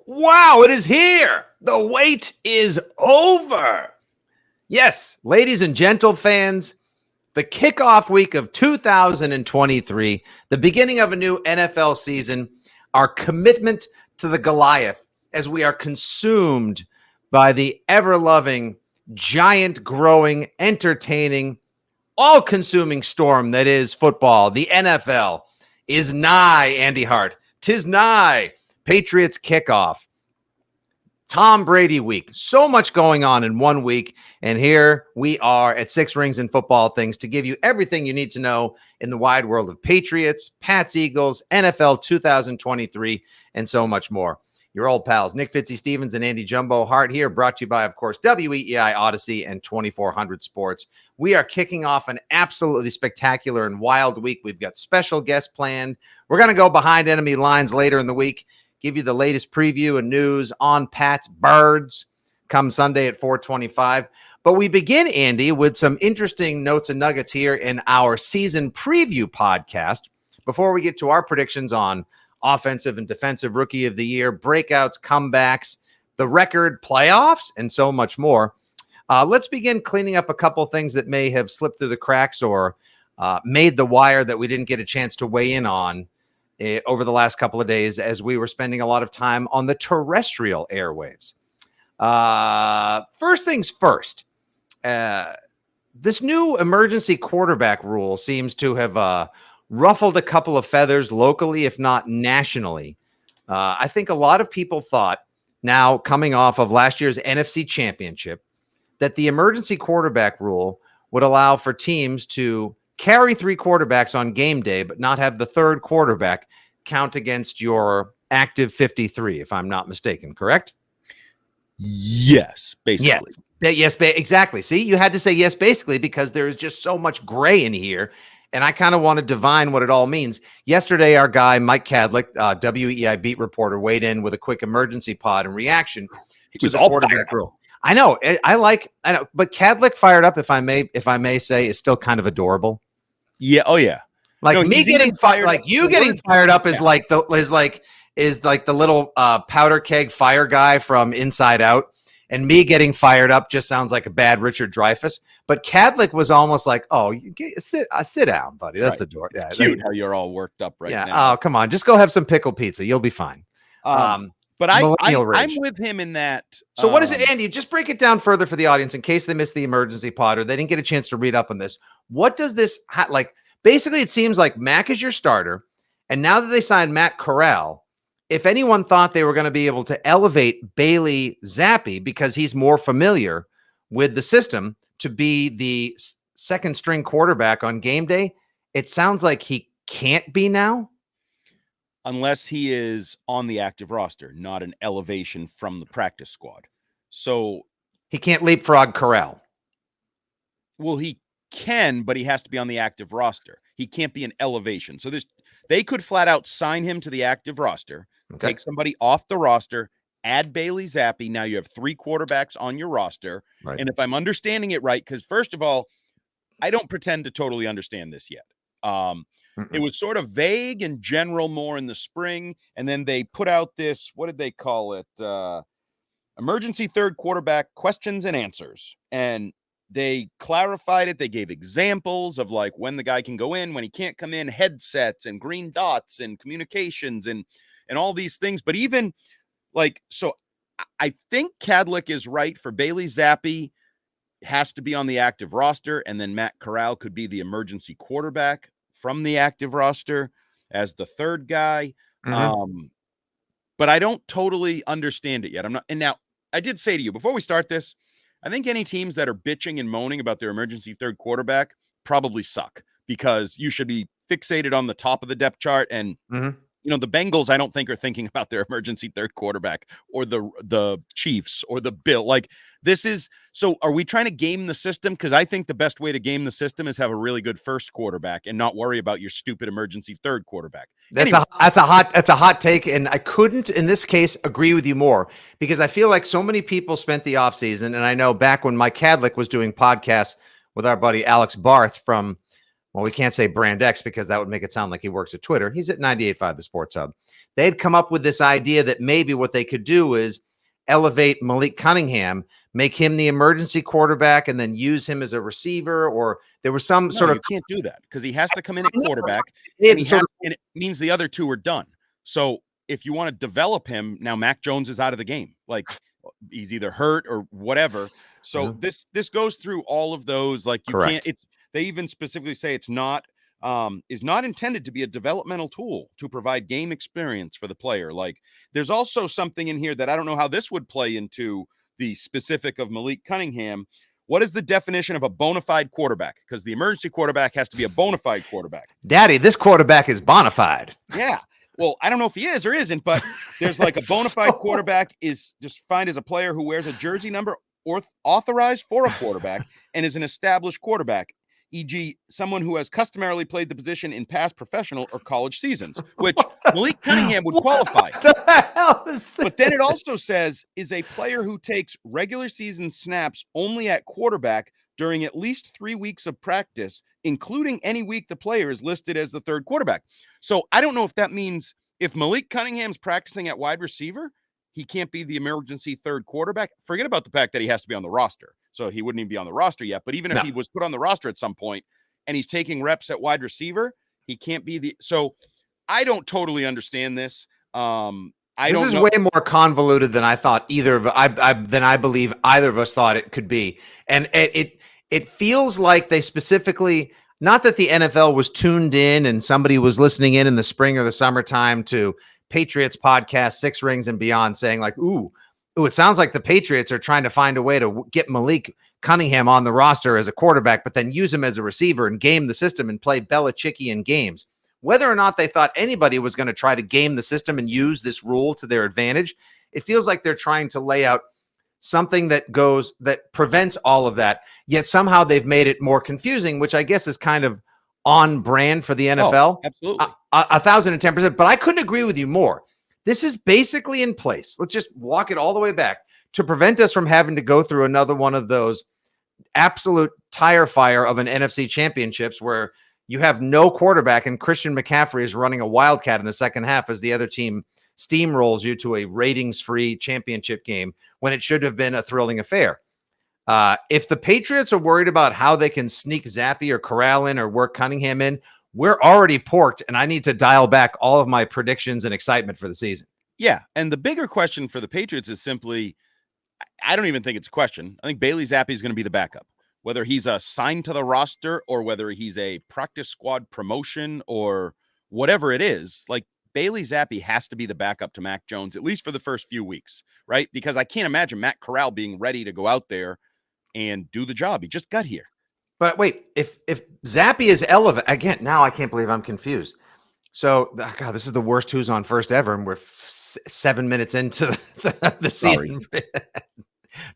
Wow, it is here. The wait is over. Yes, ladies and gentle fans, the kickoff week of 2023, the beginning of a new NFL season, our commitment to the Goliath as we are consumed by the ever-loving, giant, growing, entertaining, all-consuming storm that is football. The NFL is nigh, Andy Hart. 'Tis nigh. Patriots kickoff. Tom Brady week. So much going on in 1 week. And here we are at Six Rings and Football Things to give you everything you need to know in the wide world of Patriots, Pats, Eagles, NFL 2023, and so much more. Your old pals, Nick Fitzy Stevens and Andy Jumbo Hart here, brought to you by, of course, WEEI Odyssey and 2400 Sports. We are kicking off an absolutely spectacular and wild week. We've got special guests planned. We're going to go behind enemy lines later in the week, give you the latest preview and news on Pat's Birds come Sunday at 4:25. But we begin, Andy, with some interesting notes and nuggets here in our season preview podcast before we get to our predictions on offensive and defensive rookie of the year, breakouts, comebacks, the record, playoffs, and so much more. Let's begin cleaning up a couple things that may have slipped through the cracks or made the wire that we didn't get a chance to weigh in on over the last couple of days as we were spending a lot of time on the terrestrial airwaves. First things first, this new emergency quarterback rule seems to have ruffled a couple of feathers locally, if not nationally. I think a lot of people thought, now coming off of last year's NFC Championship, that the emergency quarterback rule would allow for teams to carry three quarterbacks on game day, but not have the third quarterback count against your active 53, if I'm not mistaken, correct? Yes, basically. Yes, exactly. See, you had to say yes, basically, because there's just so much gray in here. And I kind of want to divine what it all means. Yesterday, our guy, Mike Cadlick, WEI beat reporter, weighed in with a quick emergency pod and reaction to the quarterback rule. I know, but Cadlick fired up, if I may say, is still kind of adorable. Yeah. Oh yeah. Like, no, me getting fired, like you getting fired up is like the little powder keg fire guy from Inside Out, and me getting fired up just sounds like a bad Richard Dreyfuss. But Cadlick was almost like, "Oh, sit down, buddy. That's adorable. Yeah, cute how you're all worked up right now. Yeah. Oh, come on, just go have some pickle pizza. You'll be fine." But I'm with him in that. So what is it, Andy? Just break it down further for the audience in case they missed the emergency pod or they didn't get a chance to read up on this. What does this like? Basically, it seems like Mac is your starter, and now that they signed Matt Corral, if anyone thought they were going to be able to elevate Bailey Zappi because he's more familiar with the system to be the second string quarterback on game day, it sounds like he can't be now. Unless he is on the active roster, not an elevation from the practice squad. So he can't leapfrog Corral. Well, he can, but he has to be on the active roster. He can't be an elevation. So they could flat out sign him to the active roster, take somebody off the roster, add Bailey Zappi. Now you have three quarterbacks on your roster. Right. And if I'm understanding it right, because first of all, I don't pretend to totally understand this yet. It was sort of vague and general more in the spring. And then they put out this, what did they call it? Emergency third quarterback questions and answers. And they clarified it. They gave examples of like when the guy can go in, when he can't come in, headsets and green dots and communications and all these things. But even like, so I think Cadlick is right for Bailey Zappi has to be on the active roster. And then Matt Corral could be the emergency quarterback from the active roster as the third guy. But I don't totally understand it yet. And now I did say to you before we start this, I think any teams that are bitching and moaning about their emergency third quarterback probably suck, because you should be fixated on the top of the depth chart. And, you know, the Bengals, I don't think, are thinking about their emergency third quarterback, or the Chiefs or the Bill. Like, this is, so are we trying to game the system? Because I think the best way to game the system is have a really good first quarterback and not worry about your stupid emergency third quarterback. That's a hot take, and I couldn't in this case agree with you more, because I feel like so many people spent the offseason, and I know back when Mike Cadlick was doing podcasts with our buddy Alex Barth from well, we can't say Brand X because that would make it sound like he works at Twitter. He's at 98.5 The Sports Hub. They'd come up with this idea that maybe what they could do is elevate Malik Cunningham, make him the emergency quarterback, and then use him as a receiver. Or there was some sort of. You can't do that because he has to come in at quarterback, and it means the other two are done. So if you want to develop him, now Mac Jones is out of the game. Like, he's either hurt or whatever. So this goes through all of those. Like, you can't. They even specifically say it's not is not intended to be a developmental tool to provide game experience for the player. Like, there's also something in here that I don't know how this would play into the specific of Malik Cunningham. What is the definition of a bona fide quarterback? Because the emergency quarterback has to be a bona fide quarterback. Daddy, this quarterback is bona fide. Yeah. Well, I don't know if he is or isn't, but there's like a bona fide quarterback is just defined as a player who wears a jersey number or authorized for a quarterback and is an established quarterback, e.g. someone who has customarily played the position in past professional or college seasons, which Malik Cunningham would qualify. What the hell is this? But then it also says is a player who takes regular season snaps only at quarterback during at least 3 weeks of practice, including any week the player is listed as the third quarterback. So I don't know if that means if Malik Cunningham's practicing at wide receiver, he can't be the emergency third quarterback. Forget about the fact that he has to be on the roster. So he wouldn't even be on the roster yet. But even if he was put on the roster at some point and he's taking reps at wide receiver, he can't be the. So I don't totally understand this. This is way more convoluted than I thought either of I believe either of us thought it could be. And it feels like they specifically, not that the NFL was tuned in and somebody was listening in the spring or the summertime to Patriots podcast, Six Rings and Beyond, saying like, ooh, it sounds like the Patriots are trying to find a way to get Malik Cunningham on the roster as a quarterback, but then use him as a receiver and game the system and play Belichickian games. Whether or not they thought anybody was going to try to game the system and use this rule to their advantage, it feels like they're trying to lay out something that prevents all of that. Yet somehow they've made it more confusing, which I guess is kind of on brand for the NFL. Oh, absolutely. 1,010%. But I couldn't agree with you more. This is basically in place. Let's just walk it all the way back to prevent us from having to go through another one of those absolute tire fire of an NFC championships where you have no quarterback and Christian McCaffrey is running a wildcat in the second half as the other team steamrolls you to a ratings-free championship game when it should have been a thrilling affair. If the Patriots are worried about how they can sneak Zappe or Corral in or work Cunningham in, we're already porked, and I need to dial back all of my predictions and excitement for the season. Yeah, and the bigger question for the Patriots is simply, I don't even think it's a question. I think Bailey Zappe is going to be the backup. Whether he's assigned to the roster or whether he's a practice squad promotion or whatever it is, like Bailey Zappe has to be the backup to Mac Jones, at least for the first few weeks, right? Because I can't imagine Matt Corral being ready to go out there and do the job. He just got here. But wait, if Zappe is elevated, again, now I can't believe I'm confused. So, God, this is the worst Who's on First ever, and we're 7 minutes into the season.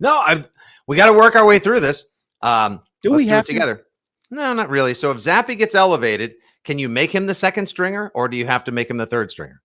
No, we got to work our way through this. Do we have to together? No, not really. So if Zappe gets elevated, can you make him the second stringer or do you have to make him the third stringer?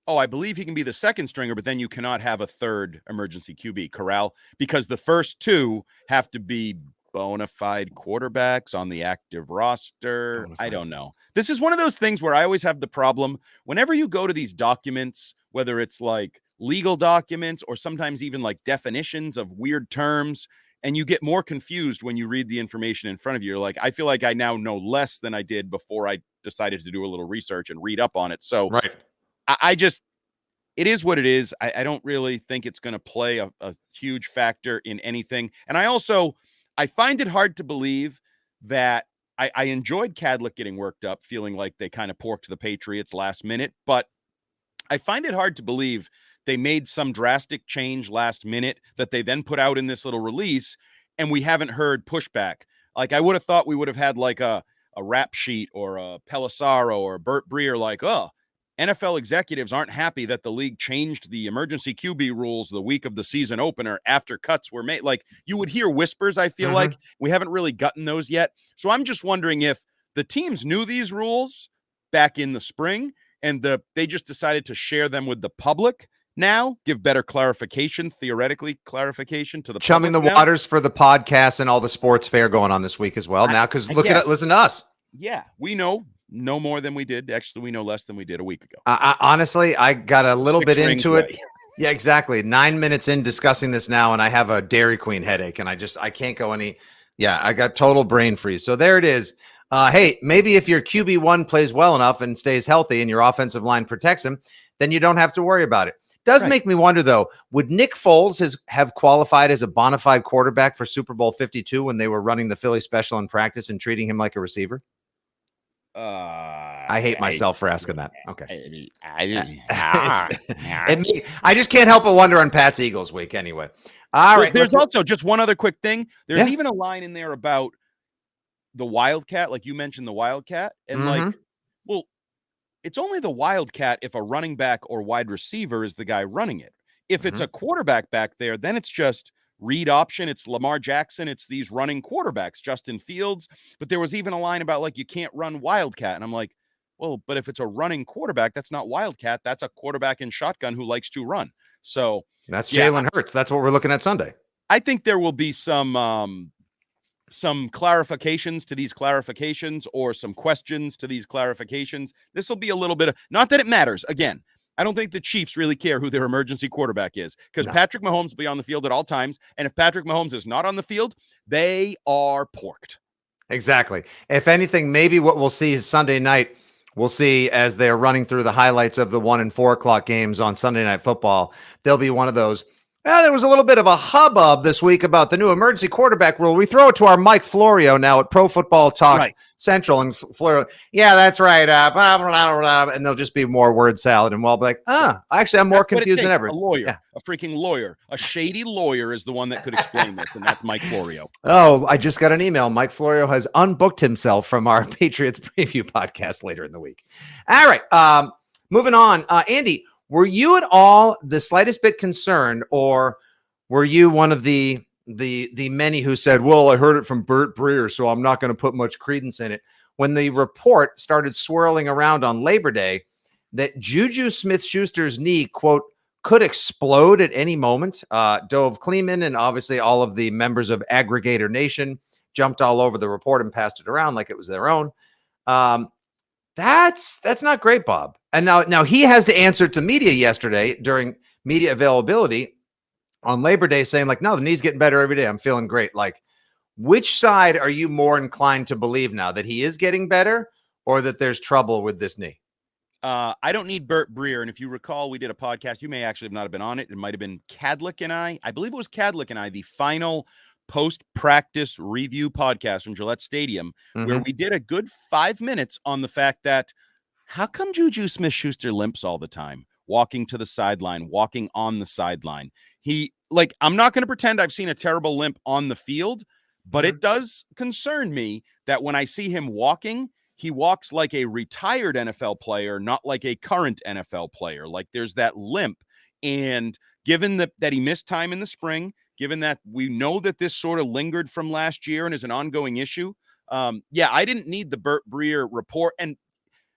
Oh, I believe he can be the second stringer, but then you cannot have a third emergency QB, Corral, because the first two have to be bona fide quarterbacks on the active roster. I don't know. This is one of those things where I always have the problem whenever you go to these documents, whether it's like legal documents or sometimes even like definitions of weird terms, and you get more confused when you read the information in front of you. You're like, I feel like I now know less than I did before I decided to do a little research and read up on it. So right. I just, it is what it is. I don't really think it's going to play a huge factor in anything. And I find it hard to believe that I enjoyed Cadlick getting worked up, feeling like they kind of porked the Patriots last minute, but I find it hard to believe they made some drastic change last minute that they then put out in this little release, and we haven't heard pushback. Like, I would have thought we would have had like a rap sheet or a Pelissaro or a Burt Breer, like, oh, NFL executives aren't happy that the league changed the emergency QB rules the week of the season opener after cuts were made. Like, you would hear whispers, I feel like. We haven't really gotten those yet. So I'm just wondering if the teams knew these rules back in the spring and they just decided to share them with the public now, give better clarification, theoretically clarification to the chumming the now. Waters for the podcast and all the sports fair going on this week as well. Now, because listen to us. Yeah, we know no more than we did. Actually, we know less than we did a week ago. Honestly, I got a little bit into it. Away. Yeah, exactly. 9 minutes in discussing this now, and I have a Dairy Queen headache, and I can't go any. Yeah, I got total brain freeze. So there it is. Hey, maybe if your QB1 plays well enough and stays healthy and your offensive line protects him, then you don't have to worry about it. Does make me wonder, though, would Nick Foles have qualified as a bona fide quarterback for Super Bowl 52 when they were running the Philly special in practice and treating him like a receiver? I hate myself for asking that. Okay. I just can't help but wonder on Pat's Eagles week anyway. All right. There's also just one other quick thing. There's even a line in there about the Wildcat, like you mentioned the Wildcat. And like, well, it's only the Wildcat if a running back or wide receiver is the guy running it. If it's a quarterback back there, then it's just read option. It's Lamar Jackson. It's these running quarterbacks, Justin Fields. But there was even a line about like, you can't run Wildcat. And I'm like, well, but if it's a running quarterback, that's not Wildcat. That's a quarterback in shotgun who likes to run. So that's Jalen Hurts. That's what we're looking at Sunday. I think there will be some clarifications to these clarifications or some questions to these clarifications. This will be a little bit of, not that it matters. Again, I don't think the Chiefs really care who their emergency quarterback is because Patrick Mahomes will be on the field at all times. And if Patrick Mahomes is not on the field, they are porked. Exactly. If anything, maybe what we'll see is Sunday night, we'll see as they're running through the highlights of the 1 and 4 o'clock games on Sunday Night Football, there'll be one of those. There was a little bit of a hubbub this week about the new emergency quarterback rule. We throw it to our Mike Florio now at Pro Football Talk Central, and Florio, yeah, that's right. Blah, blah, blah, blah, and there'll just be more word salad, and we'll be like, actually, I'm more confused than ever. A lawyer, a freaking lawyer, a shady lawyer is the one that could explain this, and that's Mike Florio. Oh, I just got an email. Mike Florio has unbooked himself from our Patriots preview podcast later in the week. All right, moving on. Andy, were you at all the slightest bit concerned, or were you one of the many who said, well, I heard it from Burt Breer, so I'm not going to put much credence in it, when the report started swirling around on Labor Day that Juju Smith-Schuster's knee, quote, could explode at any moment? Dove Kleeman and obviously all of the members of Aggregator Nation jumped all over the report and passed it around like it was their own. That's not great, Bob. And now he has to answer to media yesterday during media availability on Labor Day saying like, no, the knee's getting better every day. I'm feeling great. Like, which side are you more inclined to believe now, that he is getting better or that there's trouble with this knee? I don't need Burt Breer. And if you recall, we did a podcast. You may actually have not been on it. It might have been Cadlick and I believe it was Cadlick and I, the final post-practice review podcast from Gillette Stadium, where we did a good 5 minutes on the fact that how come Juju Smith-Schuster limps all the time, walking to the sideline, walking on the sideline? I'm not going to pretend I've seen a terrible limp on the field, but it does concern me that when I see him walking, he walks like a retired NFL player, not like a current NFL player. Like there's that limp. And given that he missed time in the spring, given that we know that this sort of lingered from last year and is an ongoing issue, I didn't need the Burt Breer report. And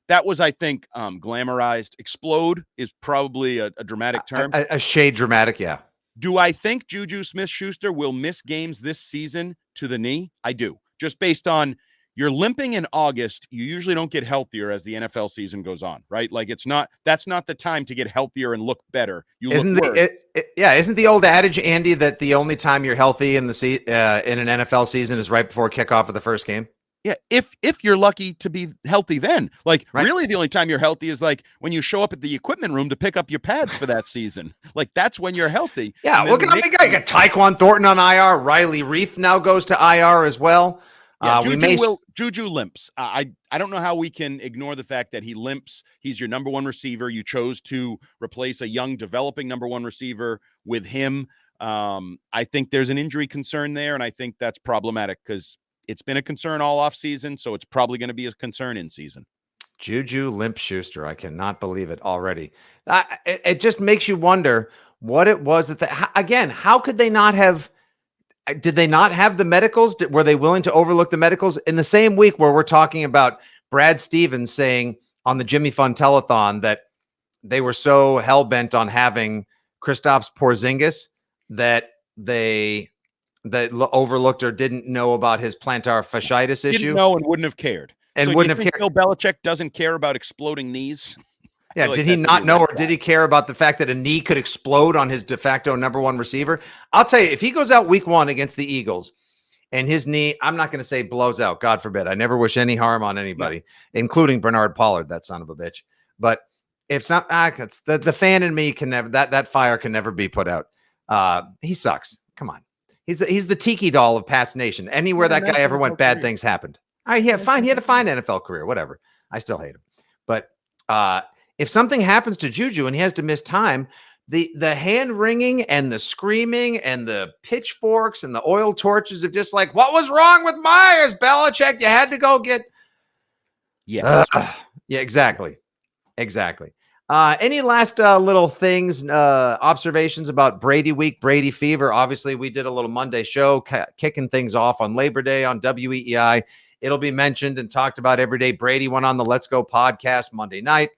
that was, I think, glamorized. Explode is probably a dramatic term. A shade dramatic, yeah. Do I think Juju Smith-Schuster will miss games this season to the knee? I do. Just based on you're limping in August, you usually don't get healthier as the NFL season goes on, right? Like that's not the time to get healthier and look better. Isn't the old adage, Andy, that the only time you're healthy in an NFL season is right before kickoff of the first game? Yeah, if you're lucky to be healthy then. Really the only time you're healthy is like when you show up at the equipment room to pick up your pads for that season. Like that's when you're healthy. Yeah, look at how big guy. You got Tyquan Thornton on IR. Riley Reef now goes to IR as well. Juju limps. I don't know how we can ignore the fact that he limps. He's your number one receiver. You chose to replace a young developing number one receiver with him. I think there's an injury concern there, and I think that's problematic because it's been a concern all off season, so it's probably going to be a concern in season. Juju Limp-Schuster. I cannot believe it already. It just makes you wonder what it was again, how could they not have, did they not have the medicals? Were they willing to overlook the medicals in the same week where we're talking about Brad Stevens saying on the Jimmy Fun Telethon that they were so hell-bent on having Kristaps Porzingis that overlooked or didn't know about his plantar fasciitis issue? Didn't know and wouldn't have cared. and So do you wouldn't have think cared. Bill Belichick doesn't care about exploding knees? Yeah, Like did he that's gonna not be a know, red or did flag. he care about the fact that a knee could explode on his de facto number one receiver? I'll tell you, if he goes out week 1 against the Eagles and his knee, I'm not going to say blows out, God forbid. I never wish any harm on anybody, including Bernard Pollard, that son of a bitch. But if not, it's the fan in me can never, that fire can never be put out. He sucks. Come on. He's the tiki doll of Pat's Nation. Anywhere that guy ever went, bad things happened. All right, yeah, fine. He had a fine NFL career, whatever. I still hate him. But if something happens to Juju and he has to miss time, the hand wringing and the screaming and the pitchforks and the oil torches of just like, what was wrong with Myers, Belichick? You had to go get. Yes. Yeah, exactly. Any last little things, observations about Brady week, Brady fever? Obviously, we did a little Monday show kicking things off on Labor Day on WEEI. It'll be mentioned and talked about every day. Brady went on the Let's Go podcast Monday night,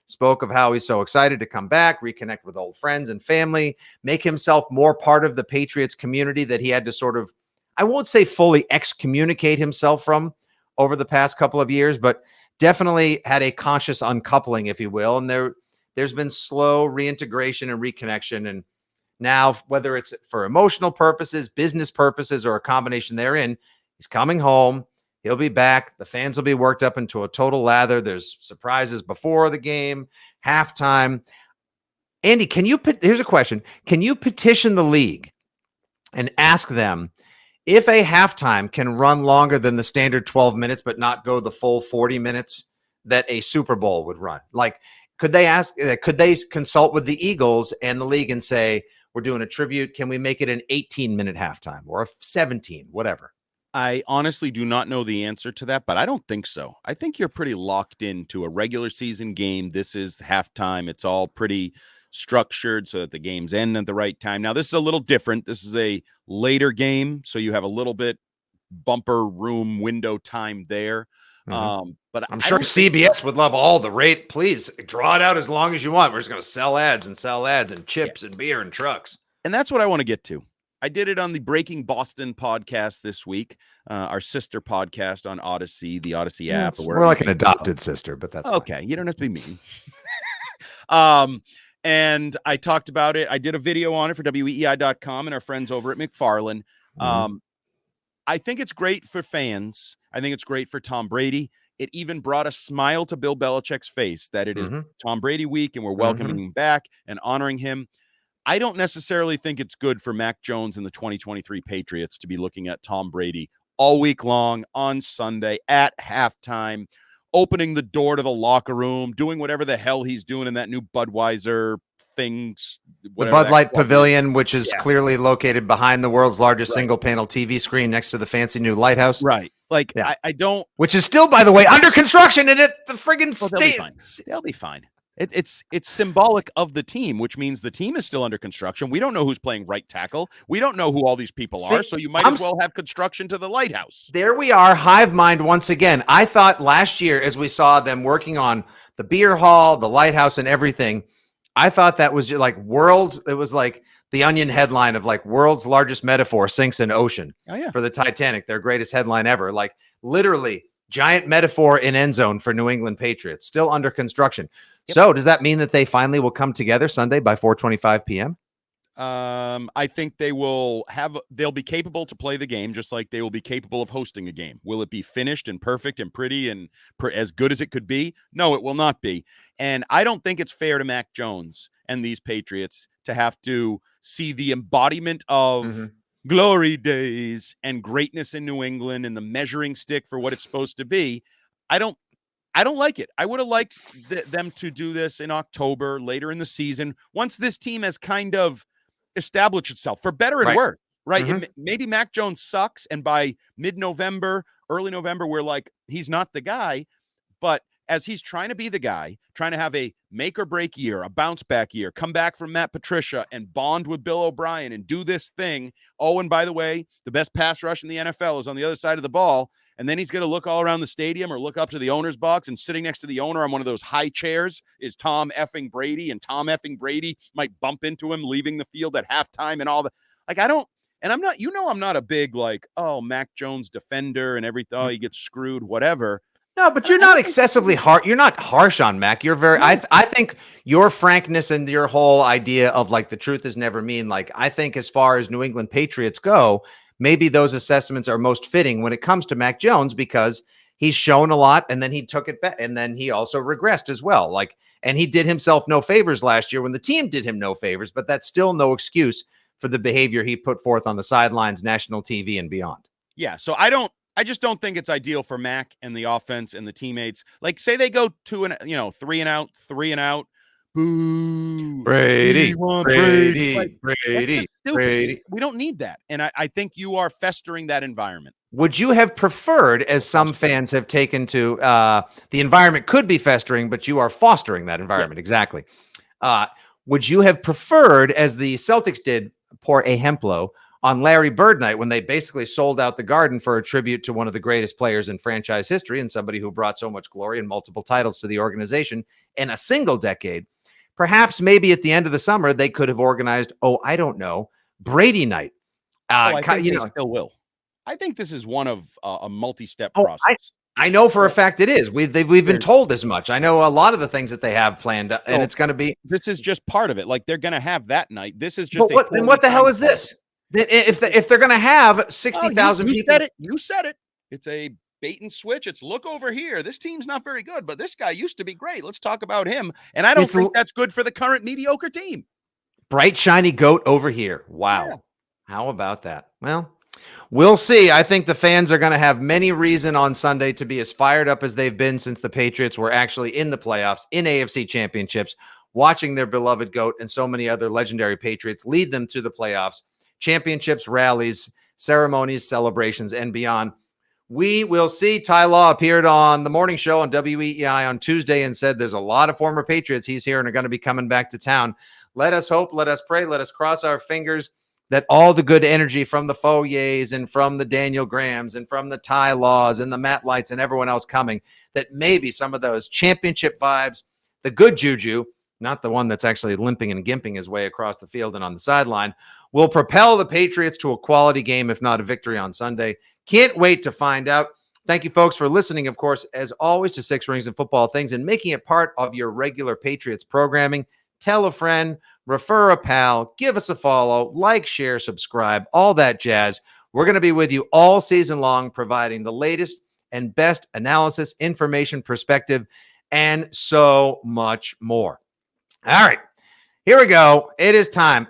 spoke of how he's so excited to come back, reconnect with old friends and family, make himself more part of the Patriots community that he had to sort of, I won't say fully excommunicate himself from over the past couple of years, but definitely had a conscious uncoupling, if you will. And there's been slow reintegration and reconnection. And now, whether it's for emotional purposes, business purposes, or a combination therein, he's coming home. He'll be back. The fans will be worked up into a total lather. There's surprises before the game, halftime. Andy, here's a question. Can you petition the league and ask them if a halftime can run longer than the standard 12 minutes, but not go the full 40 minutes that a Super Bowl would run? Like, could they consult with the Eagles and the league and say, we're doing a tribute. Can we make it an 18-minute halftime or a 17, whatever? I honestly do not know the answer to that, but I don't think so. I think you're pretty locked into a regular season game. This is halftime. It's all pretty structured so that the games end at the right time. Now, this is a little different. This is a later game, so you have a little bit bumper room window time there. But I'm sure CBS would love all the rate. Please draw it out as long as you want. We're just going to sell ads and chips and beer and trucks. And that's what I want to get to. I did it on the Breaking Boston podcast this week, our sister podcast on Odyssey, the Odyssey app. We're like an adopted sister, but that's okay. Fine. You don't have to be mean. And I talked about it. I did a video on it for weei.com and our friends over at McFarland. I think it's great for fans. I think it's great for Tom Brady. It even brought a smile to Bill Belichick's face that it is Tom Brady week and we're welcoming him back and honoring him. I don't necessarily think it's good for Mac Jones and the 2023 Patriots to be looking at Tom Brady all week long on Sunday at halftime, opening the door to the locker room, doing whatever the hell he's doing in that new Budweiser things. The Bud Light Pavilion, which is clearly located behind the world's largest single panel TV screen next to the fancy new lighthouse. Right. Like, I don't. Which is still, by the way, under construction and the friggin' state. They'll be fine. It's symbolic of the team, which means the team is still under construction. We don't know who's playing right tackle. We don't know who all these people are. So you might as well have construction to the lighthouse. There we are, hive mind once again. I thought last year, as we saw them working on the beer hall, the lighthouse, and everything, I thought that was just like it was like the Onion headline of like world's largest metaphor sinks in ocean for the Titanic, their greatest headline ever. Like literally giant metaphor in end zone for New England Patriots, still under construction. Yep. So does that mean that they finally will come together Sunday by 4:25 p.m.? I think they'll be capable to play the game just like they will be capable of hosting a game. Will it be finished and perfect and pretty and as good as it could be? No, it will not be. And I don't think it's fair to Mac Jones and these Patriots to have to see the embodiment of glory days and greatness in New England and the measuring stick for what it's supposed to be. I don't like it. I would have liked them to do this in October, later in the season, once this team has kind of established itself for better and worse, right? Maybe Mac Jones sucks, and by mid-November, early November, we're like, he's not the guy. But as he's trying to be the guy, trying to have a make or break year, a bounce back year, come back from Matt Patricia and bond with Bill O'Brien and do this thing. Oh, and by the way, the best pass rush in the NFL is on the other side of the ball. And then he's going to look all around the stadium or look up to the owner's box, and sitting next to the owner on one of those high chairs is Tom effing Brady, and Tom effing Brady might bump into him leaving the field at halftime and all that. Like, I'm not a big like, oh, Mac Jones defender and everything. Oh, he gets screwed, whatever. No, but you're not excessively hard. You're not harsh on Mac. You're very. I think your frankness and your whole idea of like the truth is never mean. Like I think as far as New England Patriots go, maybe those assessments are most fitting when it comes to Mac Jones because he's shown a lot and then he took it back and then he also regressed as well. Like and he did himself no favors last year when the team did him no favors. But that's still no excuse for the behavior he put forth on the sidelines, national TV, and beyond. Yeah. So I just don't think it's ideal for Mac and the offense and the teammates. Like, say they go 3 and out. Boo. Brady. Like, that's Brady. just stupid. We don't need that. And I think you are festering that environment. Would you have preferred, as some fans have taken to, the environment could be festering, but you are fostering that environment? Yeah. Exactly. Would you have preferred, as the Celtics did, poor Ehemplo, on Larry Bird night when they basically sold out the Garden for a tribute to one of the greatest players in franchise history and somebody who brought so much glory and multiple titles to the organization in a single decade? Perhaps maybe at the end of the summer, they could have organized, I don't know, Brady night. I think they still will. I think this is one of a multi-step process. I know for a fact it is. We've been told as much. I know a lot of the things that they have planned, and it's going to be. This is just part of it. Like they're going to have that night. This is just. Then what the hell is this? If they're going to have 60,000 people, you said it. It's a bait and switch. It's look over here. This team's not very good, but this guy used to be great. Let's talk about him. And I don't think that's good for the current mediocre team. Bright, shiny goat over here. Wow. Yeah. How about that? Well, we'll see. I think the fans are going to have many reason on Sunday to be as fired up as they've been since the Patriots were actually in the playoffs, in AFC championships, watching their beloved GOAT and so many other legendary Patriots lead them to the playoffs, championships, rallies, ceremonies, celebrations, and beyond. We will see. Ty Law appeared on the morning show on WEEI on Tuesday and said there's a lot of former Patriots he's here and are going to be coming back to town. Let us hope, let us pray, let us cross our fingers that all the good energy from the Foyers and from the Daniel Grahams and from the Ty Laws and the Matt Lights and everyone else coming, that maybe some of those championship vibes, the good juju, not the one that's actually limping and gimping his way across the field and on the sideline, will propel the Patriots to a quality game, if not a victory on Sunday. Can't wait to find out. Thank you, folks, for listening, of course, as always, to Six Rings and Football Things and making it part of your regular Patriots programming. Tell a friend, refer a pal, give us a follow, like, share, subscribe, all that jazz. We're going to be with you all season long, providing the latest and best analysis, information, perspective, and so much more. All right, here we go. It is time.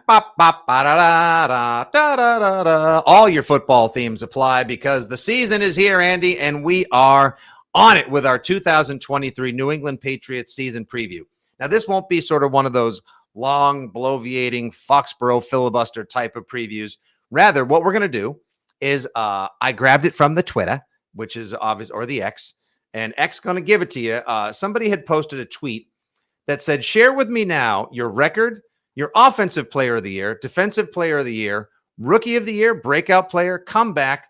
All your football themes apply because the season is here, Andy, and we are on it with our 2023 New England Patriots season preview. Now, this won't be sort of one of those long, bloviating Foxborough filibuster type of previews. Rather, what we're going to do is I grabbed it from the Twitter, which is obvious, or the X, and X going to give it to you. Somebody had posted a tweet that said, share with me now your record, your offensive player of the year, defensive player of the year, rookie of the year, breakout player, comeback,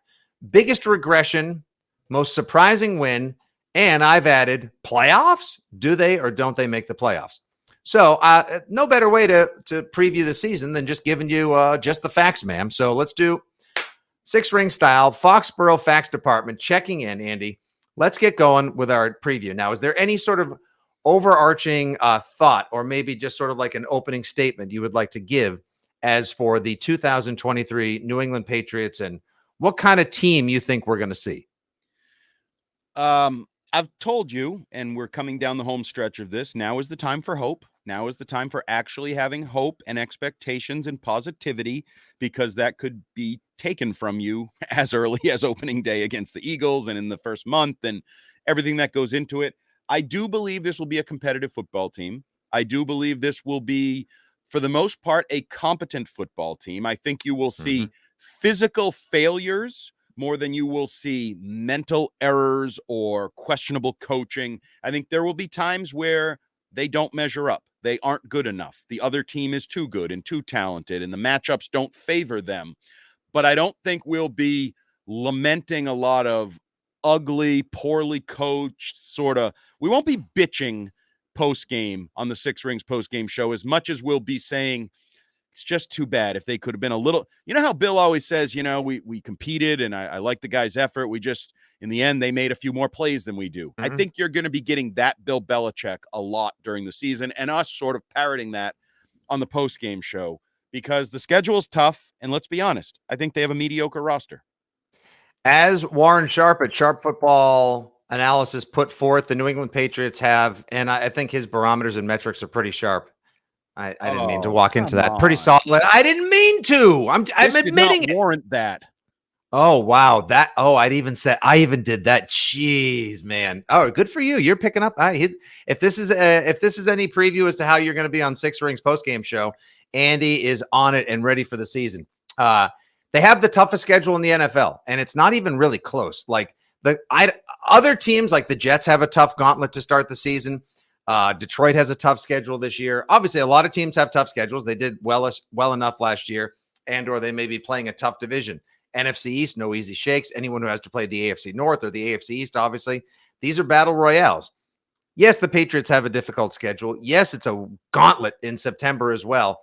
biggest regression, most surprising win, and I've added playoffs. Do they or don't they make the playoffs? So no better way to preview the season than just giving you just the facts, ma'am. So let's do Six Ring style, Foxborough Facts Department checking in, Andy. Let's get going with our preview. Now, is there any sort of overarching thought or maybe just sort of like an opening statement you would like to give as for the 2023 New England Patriots and what kind of team you think we're going to see? I've told you, and we're coming down the home stretch of this. Now is the time for hope. Now is the time for actually having hope and expectations and positivity, because that could be taken from you as early as opening day against the Eagles and in the first month and everything that goes into it. I do believe this will be a competitive football team. I do believe this will be, for the most part, a competent football team. I think you will see physical failures more than you will see mental errors or questionable coaching. I think there will be times where they don't measure up. They aren't good enough. The other team is too good and too talented, and the matchups don't favor them. But I don't think we'll be lamenting a lot of ugly, poorly coached sort of. We won't be bitching post-game on the Six Rings post-game show as much as we'll be saying, it's just too bad if they could have been a little, you know how Bill always says, we competed and I like the guy's effort. We just, In the end, they made a few more plays than we do. I think you're going to be getting that Bill Belichick a lot during the season, and us sort of parroting that on the post-game show, because the schedule is tough, and let's be honest, I think they have a mediocre roster. As Warren Sharp at Sharp Football Analysis put forth, the New England Patriots have, and I think his barometers and metrics are pretty sharp. I didn't mean to walk into that. Pretty solid. I didn't mean to. I'm admitting it. Warrant that. Oh, wow. I even did that. Jeez, man. Oh, good for you. You're picking up. If this is any preview as to how you're going to be on Six Rings postgame show, Andy is on it and ready for the season. They have the toughest schedule in the NFL, and it's not even really close. Like other teams, like the Jets, have a tough gauntlet to start the season. Detroit has a tough schedule this year. Obviously, a lot of teams have tough schedules. They did well enough last year, or they may be playing a tough division. NFC East, no easy shakes. Anyone who has to play the AFC North or the AFC East, obviously, these are battle royales. Yes, the Patriots have a difficult schedule. Yes, it's a gauntlet in September as well.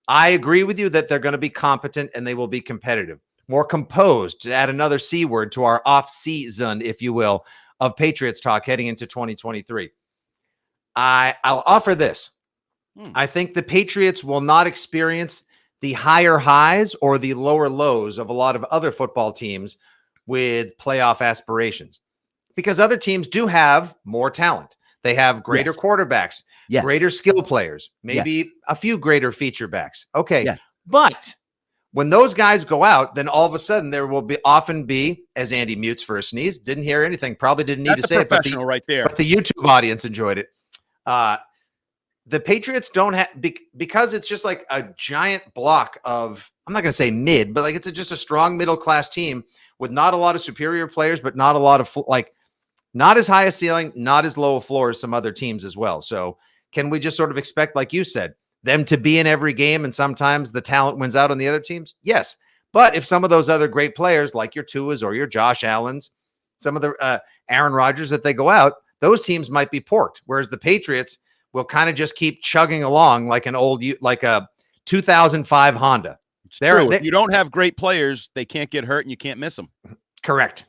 I agree with you that they're going to be competent and they will be competitive, more composed, to add another C word to our off season, if you will, of Patriots talk heading into 2023. I'll offer this. I think the Patriots will not experience the higher highs or the lower lows of a lot of other football teams with playoff aspirations, because other teams do have more talent. They have greater quarterbacks, greater skill players, maybe a few greater feature backs. Okay. But when those guys go out, then all of a sudden there will often be, as Andy mutes for a sneeze, didn't hear anything, probably didn't need to say it, but the YouTube audience enjoyed it. The Patriots don't have, because it's just like a giant block of, I'm not going to say mid, but like it's just a strong middle-class team with not a lot of superior players, but not a lot of not as high a ceiling, not as low a floor as some other teams as well. So can we just sort of expect, like you said, them to be in every game and sometimes the talent wins out on the other teams? Yes. But if some of those other great players like your Tuas or your Josh Allens, some of the Aaron Rodgers, if they go out, those teams might be porked. Whereas the Patriots will kind of just keep chugging along like a 2005 Honda. If you don't have great players, they can't get hurt and you can't miss them. Correct.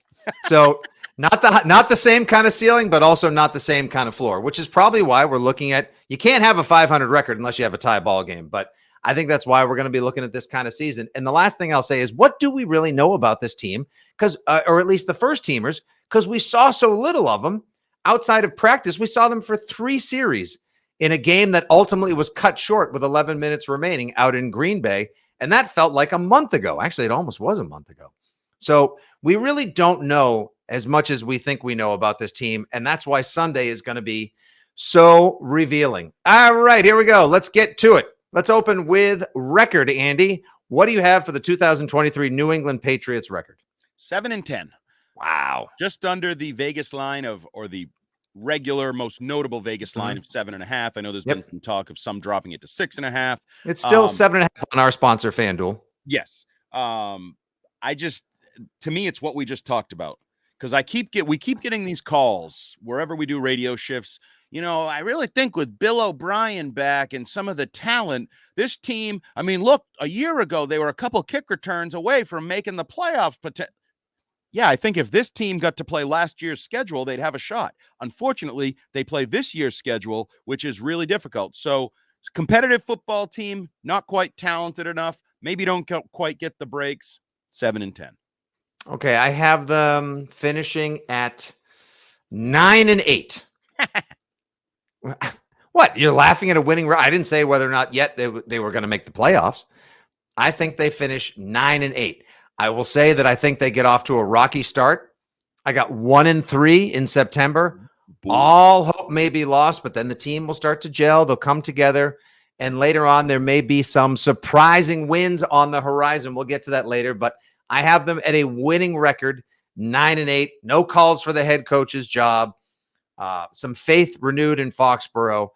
So not the same kind of ceiling, but also not the same kind of floor, which is probably why we're looking at, you can't have a 500 record unless you have a tie ball game. But I think that's why we're going to be looking at this kind of season. And the last thing I'll say is, what do we really know about this team? Because, or at least the first teamers, because we saw so little of them outside of practice. We saw them for 3 series in a game that ultimately was cut short with 11 minutes remaining out in Green Bay. And that felt like a month ago. Actually, it almost was a month ago. So we really don't know as much as we think we know about this team. And that's why Sunday is going to be so revealing. All right, here we go. Let's get to it. Let's open with record, Andy. What do you have for the 2023 New England Patriots record? 7-10. Wow. Just under the Vegas line or the regular, most notable Vegas line of 7.5. I know there's been some talk of some dropping it to 6.5. It's still 7.5 on our sponsor, FanDuel. Yes. To me, it's what we just talked about, because we keep getting these calls wherever we do radio shifts. You know, I really think with Bill O'Brien back and some of the talent, this team, I mean, look, a year ago, they were a couple kick returns away from making the playoffs. Yeah, I think if this team got to play last year's schedule, they'd have a shot. Unfortunately, they play this year's schedule, which is really difficult. So competitive football team, not quite talented enough. Maybe don't quite get the breaks. 7-10. Okay, I have them finishing at 9-8. What? You're laughing at a winning record? I didn't say whether or not yet they were going to make the playoffs. I think they finish 9-8. I will say that I think they get off to a rocky start. I got 1-3 in September. Boom. All hope may be lost, but then the team will start to gel. They'll come together. And later on, there may be some surprising wins on the horizon. We'll get to that later. But I have them at a winning record, 9-8. No calls for the head coach's job. Some faith renewed in Foxborough.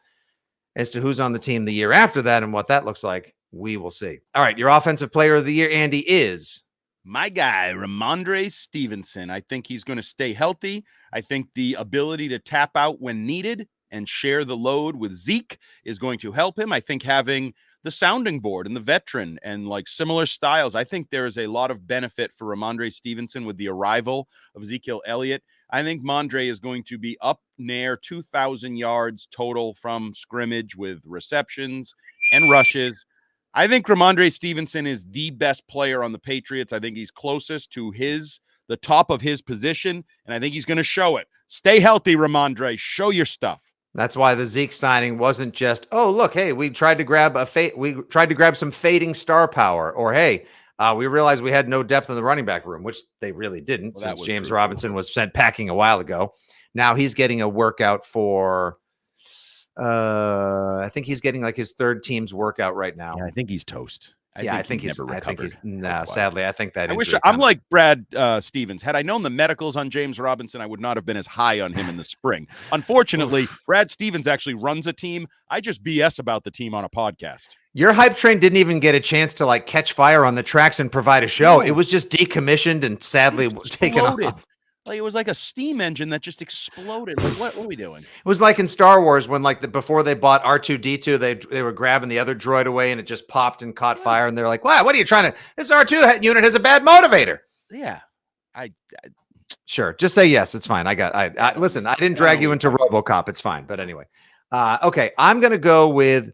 As to who's on the team the year after that and what that looks like, we will see. All right, your offensive player of the year, Andy, is my guy, Ramondre Stevenson. I think he's going to stay healthy. I think the ability to tap out when needed and share the load with Zeke is going to help him. I think having the sounding board and the veteran and like similar styles. I think there is a lot of benefit for Ramondre Stevenson with the arrival of Ezekiel Elliott. I think Mondre is going to be up near 2,000 yards total from scrimmage with receptions and rushes. I think Ramondre Stevenson is the best player on the Patriots. I think he's closest to the top of his position, and I think he's going to show it. Stay healthy, Ramondre. Show your stuff. That's why the Zeke signing wasn't just, oh, look, hey, we tried to grab some fading star power, or hey, we realized we had no depth in the running back room, which they really didn't, since James Robinson was sent packing a while ago. Now he's getting a workout for, I think he's getting like his third team's workout right now. Yeah, I think he's toast. I think he's sadly, I think that I'm like Brad Stevens. Had I known the medicals on James Robinson, I would not have been as high on him in the spring. Unfortunately, Brad Stevens actually runs a team. I just BS about the team on a podcast. Your hype train didn't even get a chance to like catch fire on the tracks and provide a show. It was just decommissioned and sadly taken off. Like it was like a steam engine that just exploded. Like what are we doing? It was like in Star Wars when before they bought R2-D2, they were grabbing the other droid away and it just popped and caught fire and they're like, "Wow, what are you trying to? This R2 unit has a bad motivator." Yeah, sure. Just say yes. It's fine. Listen. I didn't drag you into RoboCop. It's fine. But anyway, okay. I'm gonna go with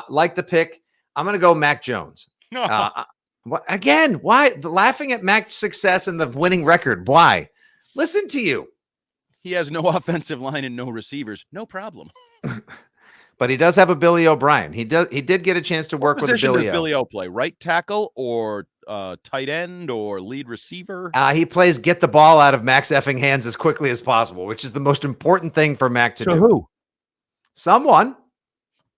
like the pick. I'm gonna go Mac Jones. Again, why laughing at Mac's success and the winning record? Why? Listen to you. He has no offensive line and no receivers. No problem. But he does have a Billy O'Brien. He did get a chance to work with a Billy. Does Billy O play? Right tackle or tight end or lead receiver? He plays get the ball out of Mac's effing hands as quickly as possible, which is the most important thing for Mac to do. Who? Someone.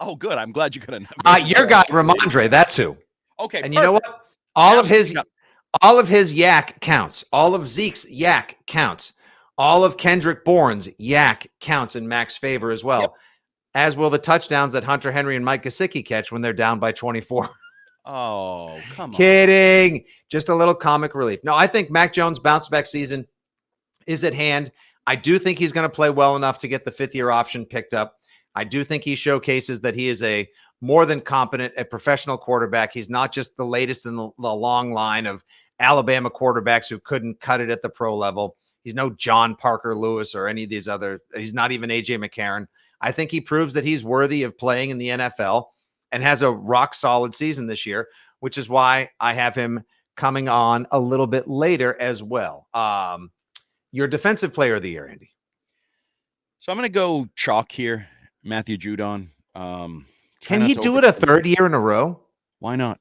Oh, good. I'm glad you could have. Your guy, Ramondre. That's who. Okay. And you know what? All of his yak counts. All of Zeke's yak counts. All of Kendrick Bourne's yak counts in Mac's favor as well, as will the touchdowns that Hunter Henry and Mike Gesicki catch when they're down by 24. Oh, come on. Kidding. Just a little comic relief. No, I think Mac Jones' bounce back season is at hand. I do think he's going to play well enough to get the fifth-year option picked up. I do think he showcases that he is a more than competent, a professional quarterback. He's not just the latest in the long line of Alabama quarterbacks who couldn't cut it at the pro level. He's no John Parker Lewis or any of these other. He's not even AJ McCarron. I think he proves that he's worthy of playing in the NFL and has a rock solid season this year, which is why I have him coming on a little bit later as well. Your defensive player of the year, Andy. So I'm going to go chalk here, Matthew Judon. Can he do it a third year in a row? Why not?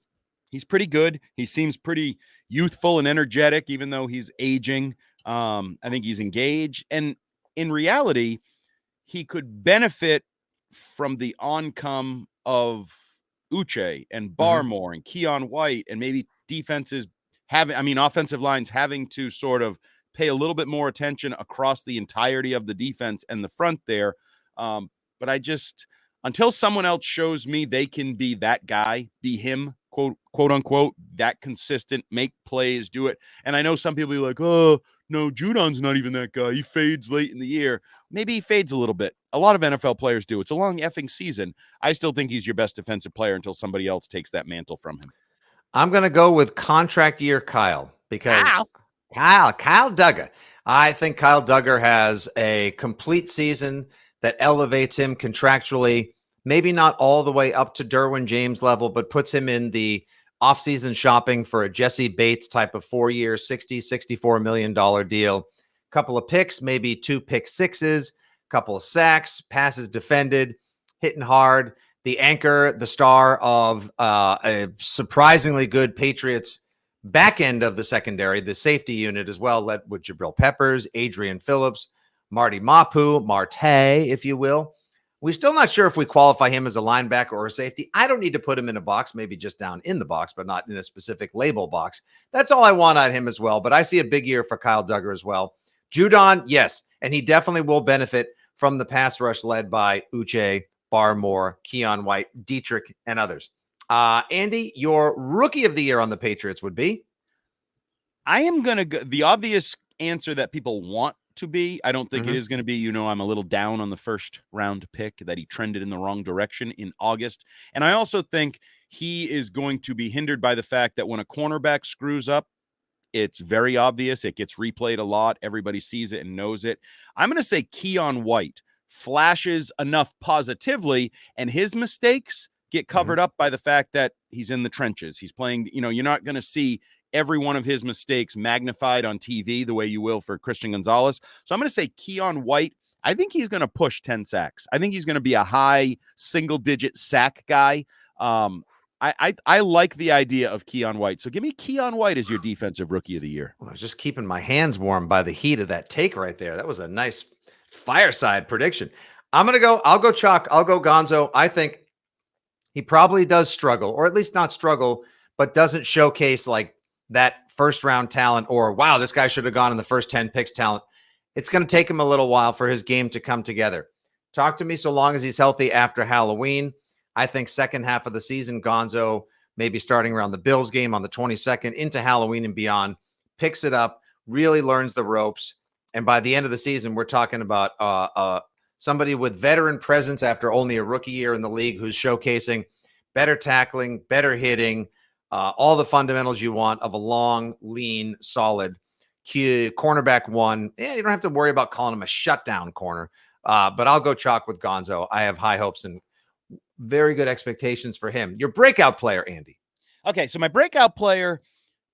He's pretty good. He seems pretty youthful and energetic, even though he's aging. I think he's engaged. And in reality, he could benefit from the oncome of Uche and Barmore and Keon White, and maybe offensive lines having to sort of pay a little bit more attention across the entirety of the defense and the front there. But until someone else shows me they can be that guy, be him, quote unquote, that consistent, make plays, do it. And I know some people are like, oh, no, Judon's not even that guy. He fades late in the year. Maybe he fades a little bit. A lot of NFL players do. It's a long effing season. I still think he's your best defensive player until somebody else takes that mantle from him. I'm going to go with contract year Kyle because Kyle Duggar. I think Kyle Duggar has a complete season that elevates him contractually, maybe not all the way up to Derwin James level, but puts him in the offseason shopping for a Jesse Bates type of 4-year, $64 million deal. Couple of picks, maybe 2 pick sixes, couple of sacks, passes defended, hitting hard. The anchor, the star of a surprisingly good Patriots back end of the secondary, the safety unit as well, led with Jabril Peppers, Adrian Phillips, Marty Mapu, Marte, if you will. We're still not sure if we qualify him as a linebacker or a safety. I don't need to put him in a box, maybe just down in the box, but not in a specific label box. That's all I want on him as well. But I see a big year for Kyle Duggar as well. Judon, yes, and he definitely will benefit from the pass rush led by Uche, Barmore, Keon White, Dietrich, and others. Andy, your rookie of the year on the Patriots would be? I am going to go the obvious answer that people want to be. I don't think it is going to be, I'm a little down on the first round pick that he trended in the wrong direction in August. And I also think he is going to be hindered by the fact that when a cornerback screws up, it's very obvious. It gets replayed a lot. Everybody sees it and knows it. I'm going to say Keon White flashes enough positively, and his mistakes get covered up by the fact that he's in the trenches. He's playing, you're not going to see every one of his mistakes magnified on TV the way you will for Christian Gonzalez. So I'm going to say Keon White. I think he's going to push 10 sacks. I think he's going to be a high single-digit sack guy. I like the idea of Keon White. So give me Keon White as your defensive rookie of the year. Well, I was just keeping my hands warm by the heat of that take right there. That was a nice fireside prediction. I'll go chalk. I'll go Gonzo. I think he probably does struggle, or at least not struggle, but doesn't showcase like that first round talent or, wow, this guy should have gone in the first 10 picks talent. It's going to take him a little while for his game to come together. Talk to me so long as he's healthy after Halloween. I think second half of the season, Gonzo, maybe starting around the Bills game on the 22nd into Halloween and beyond, picks it up, really learns the ropes. And by the end of the season, we're talking about somebody with veteran presence after only a rookie year in the league who's showcasing better tackling, better hitting, all the fundamentals you want of a long, lean, solid cornerback one. Yeah, you don't have to worry about calling him a shutdown corner. But I'll go chalk with Gonzo. I have high hopes and very good expectations for him. Your breakout player, Andy. Okay, so my breakout player,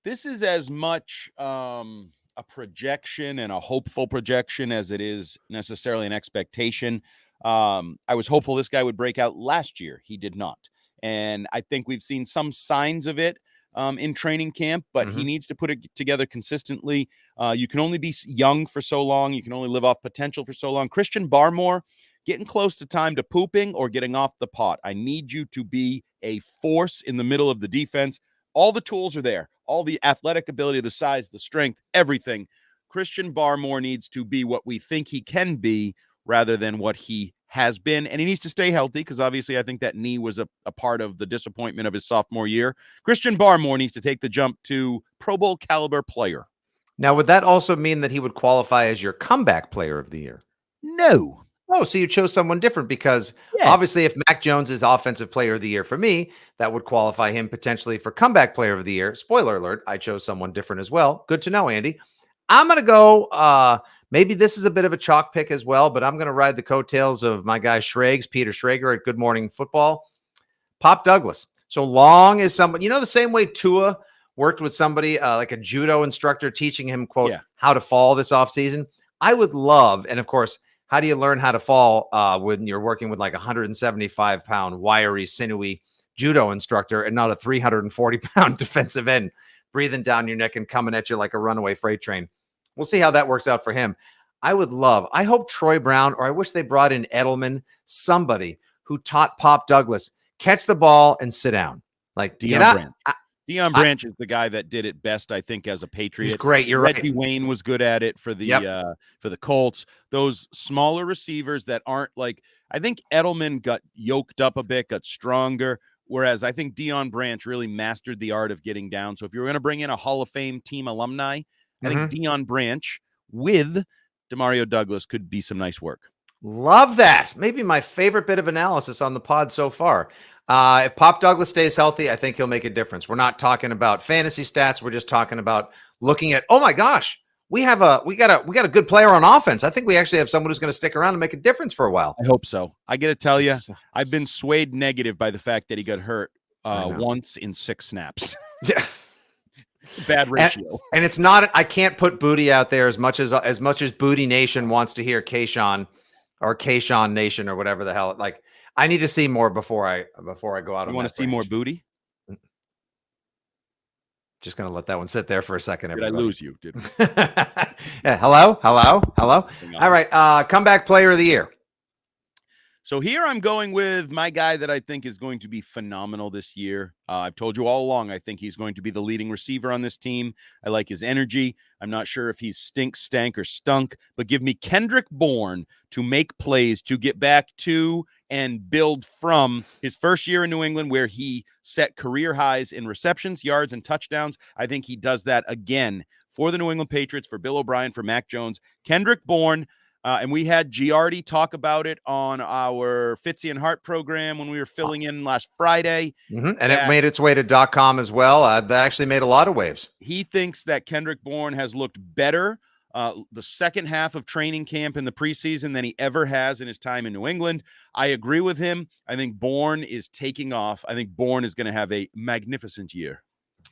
this is as much a projection and a hopeful projection as it is necessarily an expectation. I was hopeful this guy would break out last year. He did not. And I think we've seen some signs of it in training camp, but he needs to put it together consistently. You can only be young for so long. You can only live off potential for so long. Christian Barmore, getting close to time to pooping or getting off the pot. I need you to be a force in the middle of the defense. All the tools are there. All the athletic ability, the size, the strength, everything. Christian Barmore needs to be what we think he can be rather than what he has been. And he needs to stay healthy because obviously I think that knee was a part of the disappointment of his sophomore year. Christian Barmore needs to take the jump to Pro Bowl caliber player. Now, would that also mean that he would qualify as your comeback player of the year? No. Oh, so you chose someone different because obviously if Mac Jones is offensive player of the year for me, that would qualify him potentially for comeback player of the year. Spoiler alert, I chose someone different as well. Good to know, Andy. I'm going to go, maybe this is a bit of a chalk pick as well, but I'm going to ride the coattails of my guy Peter Schrager at Good Morning Football. Pop Douglas. So long as somebody, the same way Tua worked with somebody like a judo instructor teaching him, quote, how to fall this offseason. I would love, and of course, how do you learn how to fall when you're working with like a 175-pound, wiry, sinewy judo instructor and not a 340-pound defensive end breathing down your neck and coming at you like a runaway freight train? We'll see how that works out for him. I hope Troy Brown, or I wish they brought in Edelman, somebody who taught Pop Douglas, catch the ball and sit down. Like Deion Branch. Deion Branch is the guy that did it best, I think, as a Patriot. He's great. You're Reggie right. Wayne was good at it for the Colts. Those smaller receivers that aren't like, I think Edelman got yoked up a bit, got stronger, whereas I think Deion Branch really mastered the art of getting down. So if you're going to bring in a Hall of Fame team alumni, I think Deion Branch with Demario Douglas could be some nice work. Love that. Maybe my favorite bit of analysis on the pod so far. If Pop Douglas stays healthy, I think he'll make a difference. We're not talking about fantasy stats. We're just talking about looking at, oh my gosh, we got a good player on offense. I think we actually have someone who's going to stick around and make a difference for a while. I hope so. I got to tell you, I've been swayed negative by the fact that he got hurt once in 6 snaps. Yeah. It's a bad ratio. And it's not, I can't put Booty out there as much as Booty Nation wants to hear Kayshawn or Kayshawn Nation or whatever the hell. Like, I need to see more before I go out. You want to see more booty? Just going to let that one sit there for a second. Did I lose you? Did yeah, hello. All right. Comeback player of the year. So here I'm going with my guy that I think is going to be phenomenal this year. I've told you all along, I think he's going to be the leading receiver on this team. I like his energy. I'm not sure if he's stank, or stunk, but give me Kendrick Bourne to make plays, to get back to and build from his first year in New England, where he set career highs in receptions, yards, and touchdowns. I think he does that again for the New England Patriots, for Bill O'Brien, for Mac Jones, Kendrick Bourne. And we had Giardi talk about it on our Fitzy and Hart program when we were filling in last Friday. And it made its way to .com as well. That actually made a lot of waves. He thinks that Kendrick Bourne has looked better the second half of training camp in the preseason than he ever has in his time in New England. I agree with him. I think Bourne is taking off. I think Bourne is going to have a magnificent year.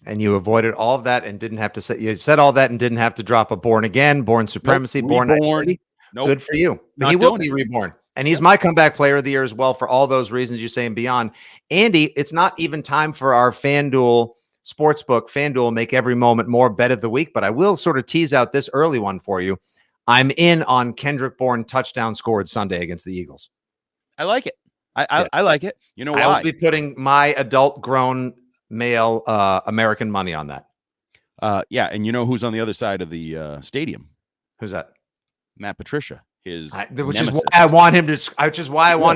And you avoided all of that and didn't have to say, you said all that and didn't have to drop a Born Again, Born Supremacy, Born Identity. Nope. Good for you. But he will be reborn. And he's my comeback player of the year as well for all those reasons you say and beyond. Andy, it's not even time for our FanDuel Sportsbook. FanDuel make every moment more bet of the week, but I will sort of tease out this early one for you. I'm in on Kendrick Bourne touchdown scored Sunday against the Eagles. I like it. I like it. You know why? I will be putting my adult grown male American money on that. Yeah, and you know who's on the other side of the stadium? Who's that? Matt Patricia. Which is why I want him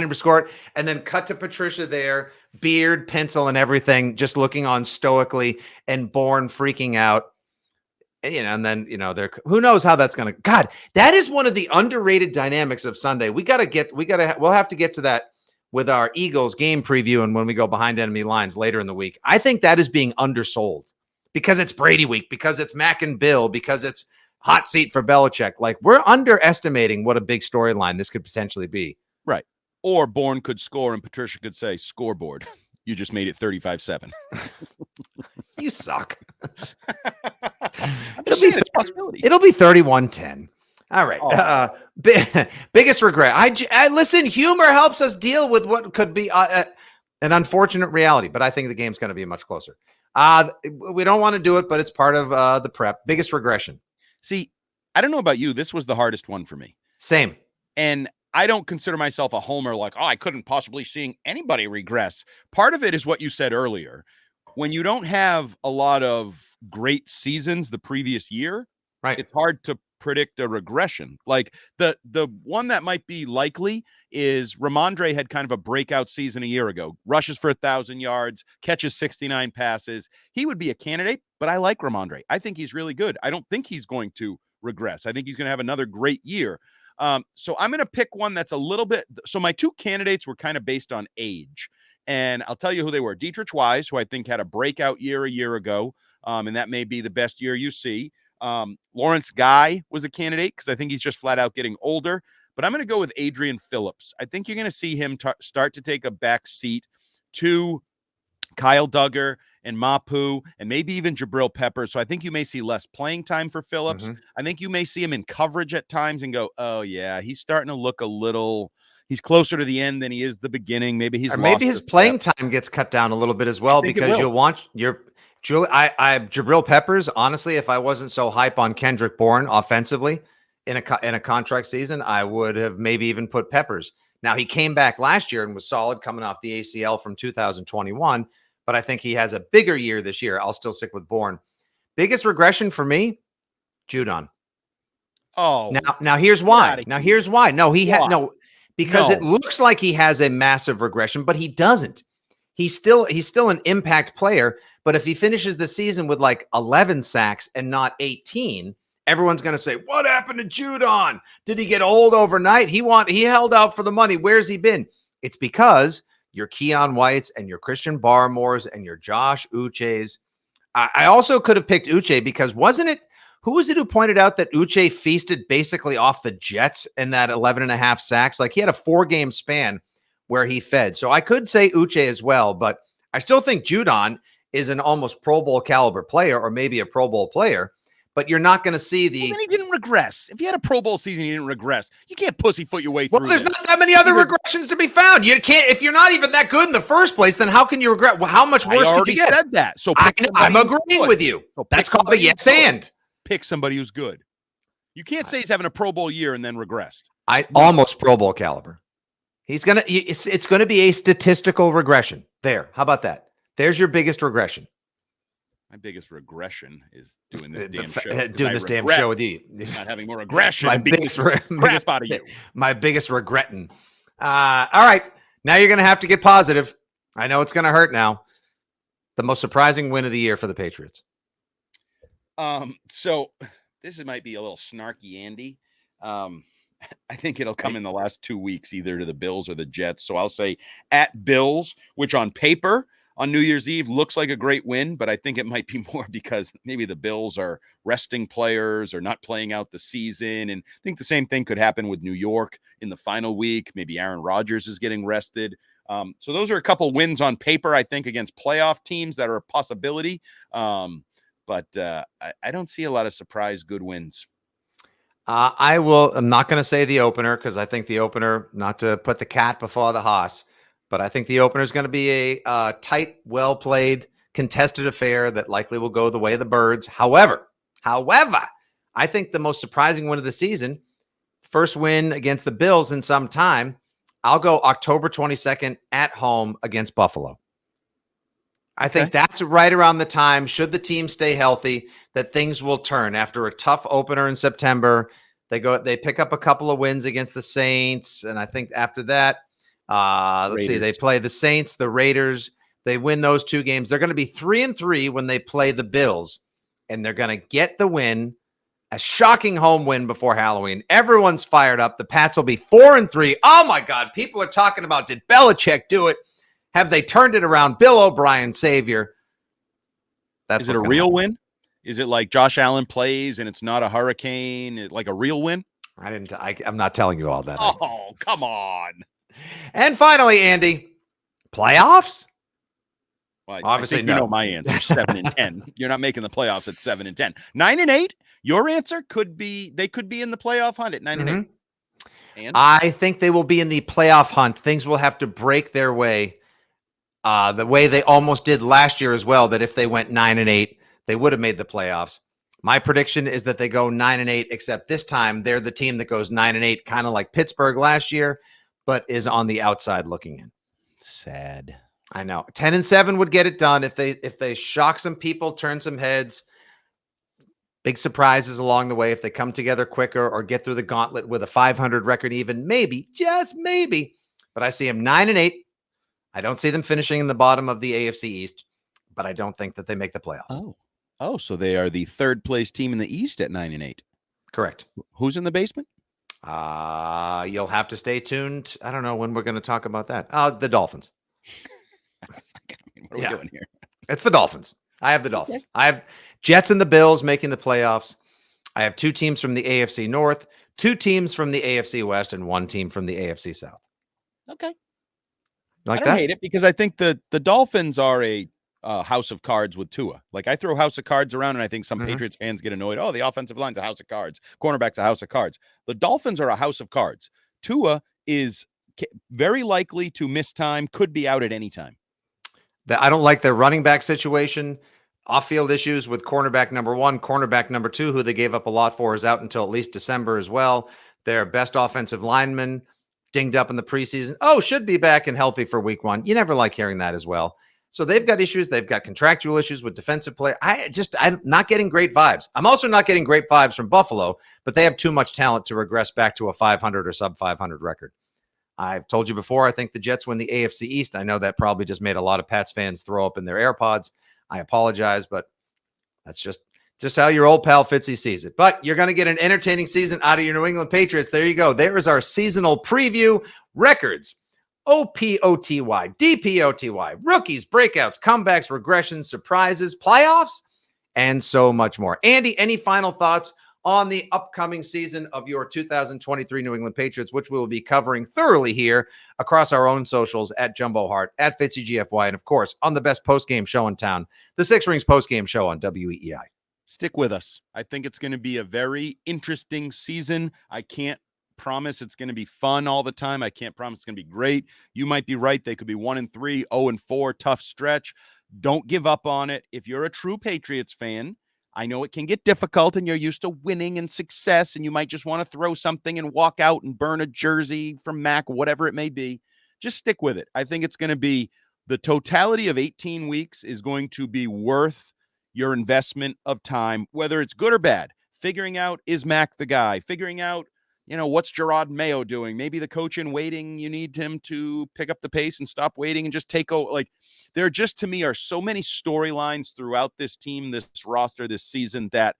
to score it, and then cut to Patricia there, beard, pencil, and everything, just looking on stoically, and Bourne freaking out. And then who knows how that's gonna. God, that is one of the underrated dynamics of Sunday. We'll have to get to that with our Eagles game preview and when we go behind enemy lines later in the week. I think that is being undersold because it's Brady week, because it's Mac and Bill, because it's hot seat for Belichick. Like, we're underestimating what a big storyline this could potentially be. Right. Or Bourne could score and Patricia could say, scoreboard. You just made it 35-7. You suck. It's a possibility. It'll be 31-10. All right. Biggest regret. I listen, humor helps us deal with what could be an unfortunate reality, but I think the game's going to be much closer. We don't want to do it, but it's part of the prep. Biggest regression. See, I don't know about you. This was the hardest one for me. Same. And I don't consider myself a homer like, I couldn't possibly see anybody regress. Part of it is what you said earlier. When you don't have a lot of great seasons the previous year, right, it's hard to predict a regression. Like the one that might be likely is Ramondre had kind of a breakout season a year ago. Rushes for 1,000 yards, catches 69 passes. He would be a candidate, but I like Ramondre. I think he's really good. I don't think he's going to regress. I think he's going to have another great year. So I'm going to pick one that's a little bit. So my two candidates were kind of based on age. And I'll tell you who they were. Dietrich Wise, who I think had a breakout year a year ago. And that may be the best year you see. Lawrence Guy was a candidate because I think he's just flat out getting older. But I'm going to go with Adrian Phillips. I think you're going to see him start to take a back seat to Kyle Duggar and Mapu and maybe even Jabril Peppers. So I think you may see less playing time for Phillips. I think you may see him in coverage at times and go, oh, yeah, he's starting to look a little – he's closer to the end than he is the beginning. Maybe he's – or maybe his playing time gets cut down a little bit as well because you'll want your – Jabril Peppers, honestly, if I wasn't so hype on Kendrick Bourne offensively in a contract season, I would have maybe even put Peppers. Now, he came back last year and was solid coming off the ACL from 2021, but I think he has a bigger year this year. I'll still stick with Bourne. Biggest regression for me, Judon. Oh. Now here's why. Because it looks like he has a massive regression, but he doesn't. He's still an impact player, but if he finishes the season with like 11 sacks and not 18, everyone's going to say, what happened to Judon? Did he get old overnight? He held out for the money. Where's he been? It's because your Keon Whites and your Christian Barmores and your Josh Uches. I also could have picked Uche because who was it who pointed out that Uche feasted basically off the Jets in that 11.5 sacks? Like he had a 4-game span where he fed. So I could say Uche as well, but I still think Judon is an almost Pro Bowl caliber player or maybe a Pro Bowl player, but you're not going to see the... Well, then he didn't regress. If you had a Pro Bowl season, he didn't regress. You can't pussyfoot your way through. Well, there's not that many other regressions to be found. You can't, if you're not even that good in the first place, then how can you regret? Well, how much worse could you get? I already said that. So I'm agreeing with you. So that's called a yes and. Pick somebody who's good. You can't say he's having a Pro Bowl year and then regressed. Almost Pro Bowl caliber. It's going to be a statistical regression. There. How about that? There's your biggest regression. My biggest regression is doing this damn show with you. Not having more aggression. My biggest crap out of you. My biggest regretting. All right. Now you're going to have to get positive. I know it's going to hurt now. The most surprising win of the year for the Patriots. So this might be a little snarky, Andy. I think it'll come in the last 2 weeks, either to the Bills or the Jets. So I'll say at Bills, which on paper on New Year's Eve looks like a great win, but I think it might be more because maybe the Bills are resting players or not playing out the season. And I think the same thing could happen with New York in the final week. Maybe Aaron Rodgers is getting rested. So those are a couple wins on paper, I think, against playoff teams that are a possibility. But I don't see a lot of surprise good wins. I'm not going to say the opener because I think the opener, not to put the cat before the horse, but I think the opener is going to be a tight, well-played, contested affair that likely will go the way of the Birds. However, I think the most surprising win of the season, first win against the Bills in some time, I'll go October 22nd at home against Buffalo. I think that's right around the time, should the team stay healthy, that things will turn. After a tough opener in September, they pick up a couple of wins against the Saints. And I think after that, they play the Saints, the Raiders. They win those 2 games. They're going to be 3-3 when they play the Bills, and they're going to get the win, a shocking home win before Halloween. Everyone's fired up. The Pats will be 4-3. Oh my God. People are talking about, did Belichick do it? Have they turned it around? Bill O'Brien, savior. Is it a real win? Is it like Josh Allen plays and it's not a hurricane, like a real win? I'm not telling you all that. Oh, come on. And finally, Andy, playoffs? Well, obviously, no. You know my answer, 7-10. You're not making the playoffs at 7-10. 9-8. Your answer could be they could be in the playoff hunt at 9-8. And I think they will be in the playoff hunt. Things will have to break their way. The way they almost did last year as well, that if they went 9-8, they would have made the playoffs. My prediction is that they go 9-8, except this time they're the team that goes 9-8, kind of like Pittsburgh last year, but is on the outside looking in. Sad. I know. 10-7 would get it done if they shock some people, turn some heads. Big surprises along the way if they come together quicker or get through the gauntlet with a 500 record even, maybe, just maybe. But I see them 9-8. I don't see them finishing in the bottom of the AFC East, but I don't think that they make the playoffs. Oh, so they are the third place team in the East at 9-8. Correct. Who's in the basement? You'll have to stay tuned. I don't know when we're going to talk about that. The Dolphins. What are we doing here? It's the Dolphins. I have the Dolphins. Okay. I have Jets and the Bills making the playoffs. I have 2 teams from the AFC North, 2 teams from the AFC West, and 1 team from the AFC South. Okay. Like I don't hate it because I think the Dolphins are a house of cards with Tua. Like I throw house of cards around and I think some Patriots fans get annoyed. Oh, the offensive line's a house of cards. Cornerback's a house of cards. The Dolphins are a house of cards. Tua is very likely to miss time, could be out at any time. I don't like their running back situation. Off-field issues with cornerback number 1, cornerback number 2, who they gave up a lot for, is out until at least December as well. Their best offensive lineman dinged up in the preseason. Oh, should be back and healthy for week 1. You never like hearing that as well. So they've got issues. They've got contractual issues with defensive play. I'm not getting great vibes. I'm also not getting great vibes from Buffalo, but they have too much talent to regress back to a 500 or sub 500 record. I've told you before, I think the Jets win the AFC East. I know that probably just made a lot of Pats fans throw up in their AirPods. I apologize, but that's just how your old pal Fitzy sees it. But you're going to get an entertaining season out of your New England Patriots. There you go. There is our seasonal preview. Records, OPOTY, DPOTY, rookies, breakouts, comebacks, regressions, surprises, playoffs, and so much more. Andy, any final thoughts on the upcoming season of your 2023 New England Patriots, which we'll be covering thoroughly here across our own socials at Jumbo Hart, at FitzyGFY, and of course, on the best postgame show in town, the Six Rings postgame show on WEEI. Stick with us. I think it's going to be a very interesting season. I can't promise it's going to be fun all the time. I can't promise it's going to be great. You might be right. They could be 1-3, 0-4, tough stretch. Don't give up on it. If you're a true Patriots fan, I know it can get difficult and you're used to winning and success and you might just want to throw something and walk out and burn a jersey from Mac, whatever it may be. Just stick with it. I think it's going to be the totality of 18 weeks is going to be worth your investment of time, whether it's good or bad. Figuring out, is Mac the guy? Figuring out, what's Gerard Mayo doing? Maybe the coach in waiting, you need him to pick up the pace and stop waiting and just take over. Like, there just, to me, are so many storylines throughout this team, this roster, this season, that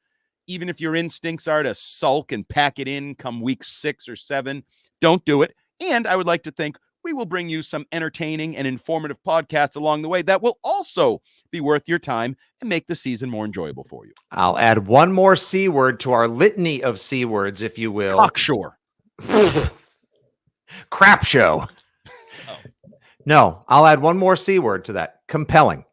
even if your instincts are to sulk and pack it in come week 6 or 7, don't do it. And I would like to think we will bring you some entertaining and informative podcasts along the way that will also be worth your time and make the season more enjoyable for you. I'll add one more C word to our litany of C words, if you will. Cocksure. Crap show. Oh. No, I'll add one more C word to that. Compelling.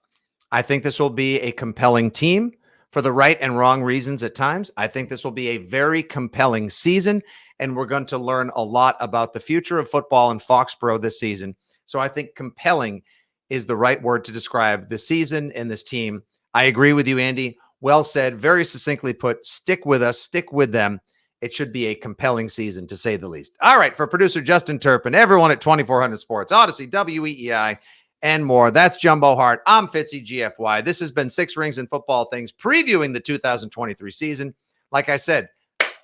I think this will be a compelling team for the right and wrong reasons at times. I think this will be a very compelling season, and we're going to learn a lot about the future of football in Foxborough this season. So I think compelling is the right word to describe the season and this team. I agree with you, Andy. Well said. Very succinctly put. Stick with us. Stick with them. It should be a compelling season, to say the least. All right, for producer Justin Turpin, everyone at 2400 Sports, Odyssey, WEEI, and more. That's Jumbo Hart. I'm Fitzy GFY. This has been Six Rings and Football Things, previewing the 2023 season. Like I said,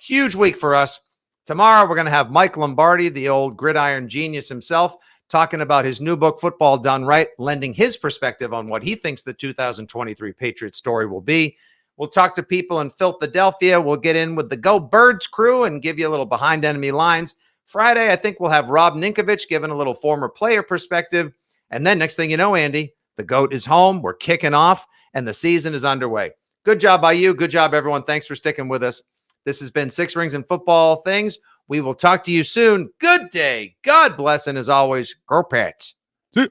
huge week for us. Tomorrow, we're going to have Mike Lombardi, the old gridiron genius himself, talking about his new book, Football Done Right, lending his perspective on what he thinks the 2023 Patriots story will be. We'll talk to people in Philadelphia. We'll get in with the Go Birds crew and give you a little behind enemy lines. Friday, I think we'll have Rob Ninkovich giving a little former player perspective. And then next thing you know, Andy, the GOAT is home. We're kicking off, and the season is underway. Good job by you. Good job, everyone. Thanks for sticking with us. This has been Six Rings and Football Things. We will talk to you soon. Good day. God bless. And as always, go Pats. See you.